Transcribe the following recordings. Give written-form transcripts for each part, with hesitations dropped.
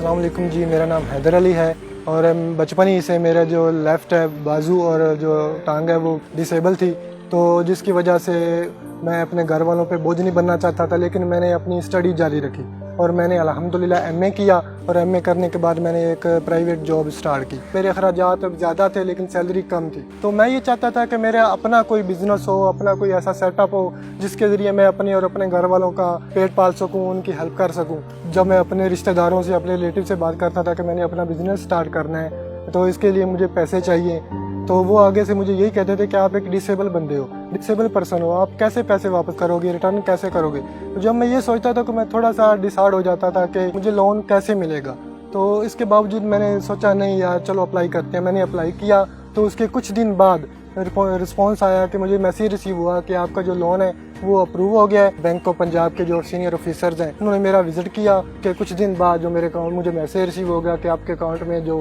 अस्सलाम वालेकुम जी, मेरा नाम हैदर अली है और बचपन ही से मेरा जो लेफ़्ट है बाजू और जो टांग है वो डिसेबल थी, तो जिसकी वजह से मैं अपने घर वालों पे बोझ नहीं बनना चाहता था। लेकिन मैंने अपनी स्टडी जारी रखी और मैंने अल्हम्दुलिल्लाह एमए किया और एमए करने के बाद मैंने एक प्राइवेट जॉब स्टार्ट की। मेरे अखराजात ज़्यादा थे लेकिन सैलरी कम थी, तो मैं ये चाहता था कि मेरा अपना कोई बिजनेस हो, अपना कोई ऐसा सेटअप हो जिसके ज़रिए मैं अपने और अपने घर वालों का पेट पाल सकूँ, उनकी हेल्प कर सकूँ। जब मैं अपने रिश्तेदारों से, अपने रिलेटिव से बात करता था कि मैंने अपना बिजनेस स्टार्ट करना है तो इसके लिए मुझे पैसे चाहिए, तो वो आगे से मुझे यही कहते थे कि आप एक डिसेबल बंदे हो, डिसेबल पर्सन हो, आप कैसे पैसे वापस करोगे, रिटर्न कैसे करोगे। तो जब मैं ये सोचता था तो मैं थोड़ा सा डिसाइड हो जाता था कि मुझे लोन कैसे मिलेगा। तो इसके बावजूद मैंने सोचा नहीं यार चलो अप्लाई करते हैं। मैंने अप्लाई किया तो उसके कुछ दिन बाद रिस्पॉन्स आया कि मुझे मैसेज रिसीव हुआ कि आपका जो लोन है वो अप्रूव हो गया है। बैंक ऑफ पंजाब के जो सीनियर ऑफिसर्स हैं उन्होंने मेरा विजिट किया कि कुछ दिन बाद जो मेरे अकाउंट मुझे मैसेज रिसीव हो गया कि आपके अकाउंट में जो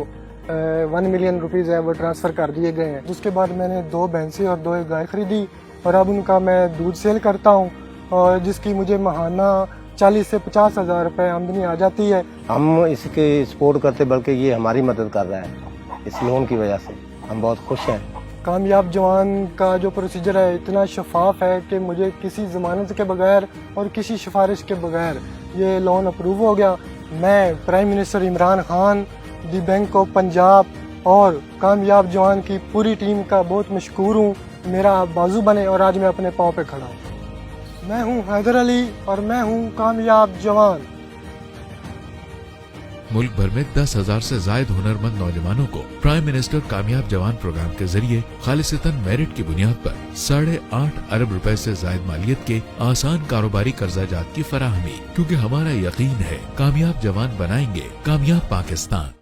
1 मिलियन रुपीज़ है वो ट्रांसफ़र कर दिए गए हैं। उसके बाद मैंने 2 भैंसें और 2 गाय खरीदी और अब उनका मैं दूध सेल करता हूँ और जिसकी मुझे माहाना 40 से 50 हज़ार रुपये आमदनी आ जाती है। हम इसके सपोर्ट करते बल्कि ये हमारी मदद कर रहा है। इस लोन की वजह से हम बहुत खुश हैं। कामयाब जवान का जो प्रोसीजर है इतना शफाफ है कि मुझे किसी ज़मानत के बगैर और किसी सिफारिश के बगैर ये लोन अप्रूव हो गया। मैं prime minister Imran Khan, the bank of Punjab और कामयाब जवान की पूरी टीम का बहुत मशकूर हूँ। मेरा बाजू बने और आज मैं अपने पाँव पे खड़ा हूँ। मैं हूँ हैदर अली और मैं हूँ कामयाब जवान। मुल्क भर में 10,000 से जायद हुनरमंद नौजवानों को प्राइम मिनिस्टर कामयाब जवान प्रोग्राम के जरिए खालिसतन मेरिट की बुनियाद पर 8.5 अरब रुपए से जायद मालियत के आसान कारोबारी कर्जाजात की फराहमी, क्योंकि हमारा यकीन है कामयाब जवान बनाएंगे कामयाब पाकिस्तान।